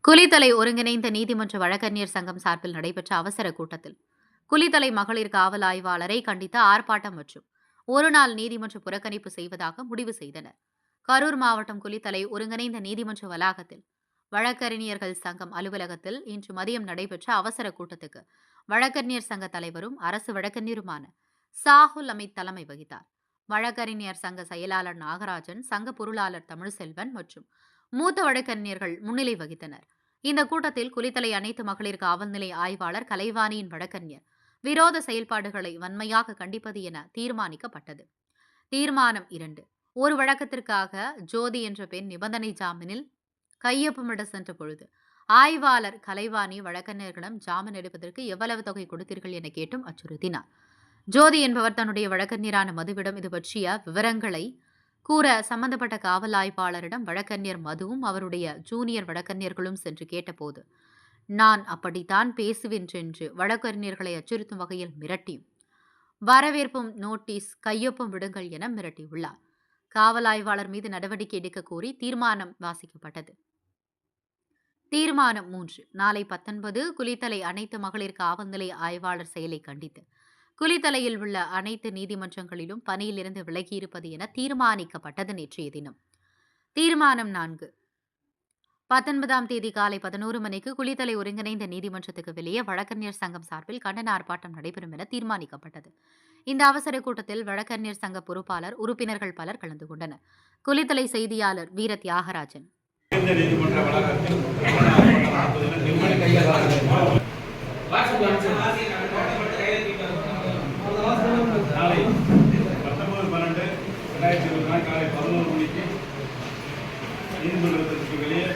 குளித்தலை ஒருங்கிணைந்த நீதிமன்ற வழக்கறிஞர் சங்கம் சார்பில் நடைபெற்ற அவசர கூட்டத்தில் குளித்தலை மகளிர் காவல் ஆய்வாளரை கண்டித்து ஆர்ப்பாட்டம் மற்றும் ஒருநாள் நீதிமன்ற புறக்கணிப்பு செய்வதாக முடிவு செய்தனர். கரூர் மாவட்டம் குளித்தலை ஒருங்கிணைந்த நீதிமன்ற வளாகத்தில் வழக்கறிஞர்கள் சங்கம் அலுவலகத்தில் இன்று மதியம் நடைபெற்ற அவசர கூட்டத்துக்கு வழக்கறிஞர் சங்க தலைவரும் அரசு வழக்கறிஞருமான சாகுல் அமித் தலைமை வகித்தார். வழக்கறிஞர் சங்க செயலாளர் நாகராஜன், சங்க பொருளாளர் தமிழ்செல்வன் மற்றும் மூத்த வழக்கறிஞர்கள் முன்னிலை வகித்தனர். இந்த கூட்டத்தில் குளித்தலை அனைத்து மகளிர் காவல் நிலைய ஆய்வாளர் கலைவாணியின் வழக்கறிஞர் விரோத செயல்பாடுகளை வன்மையாக கண்டிப்பது என தீர்மானிக்கப்பட்டது. தீர்மானம் 2. ஒரு வழக்கத்திற்காக ஜோதி என்ற பெண் நிபந்தனை ஜாமீனில் கையொப்பமிட சென்ற பொழுது ஆய்வாளர் கலைவாணி வழக்கறிஞர்களிடம் ஜாமீன் எடுப்பதற்கு எவ்வளவு தொகை கொடுத்தீர்கள் என கேட்டும் அச்சுறுத்தினார். ஜோதி என்பவர் தன்னுடைய வழக்கறிஞரான மதுவிடம் இது பற்றிய விவரங்களை கூற சம்பந்தப்பட்ட காவல் ஆய்வாளரிடம் வழக்கறிஞர் மதுவும் அவருடைய ஜூனியர் வழக்கறிஞர்களும் சென்று கேட்டபோது, நான் அப்படித்தான் பேசுவென்றென்று வழக்கறிஞர்களை அச்சுறுத்தும் வகையில் மிரட்டியும், வரவேற்பும் நோட்டீஸ் கையொப்பம் விடுங்கள் என மிரட்டியுள்ளார். காவல் ஆய்வாளர் மீது நடவடிக்கை எடுக்க கோரி தீர்மானம் வாசிக்கப்பட்டது. தீர்மானம் 3. நாளை 19 குளித்தலை அனைத்து மகளிர் காவல் நிலைய ஆய்வாளர் செயலை கண்டித்து குளித்தலையில் உள்ள அனைத்து நீதிமன்றங்களிலும் பணியிலிருந்து விலகியிருப்பது என தீர்மானிக்கப்பட்டது. நேற்றைய தினம் தீர்மானம் 4. 19ஆம் தேதி காலை 11 மணிக்கு குளித்தலை ஒருங்கிணைந்த நீதிமன்றத்துக்கு வெளியே வழக்கறிஞர் சங்கம் சார்பில் கண்டன ஆர்ப்பாட்டம் நடைபெறும் என தீர்மானிக்கப்பட்டது. இந்த அவசர கூட்டத்தில் வழக்கறிஞர் சங்க பொறுப்பாளர், உறுப்பினர்கள் பலர் கலந்து கொண்டனர். குளித்தலை செய்தியாளர் வீர தியாகராஜன். நாளை 19/12/2024 காலை 11 மணிக்கு நீதிமன்றத்திற்கு வெளியே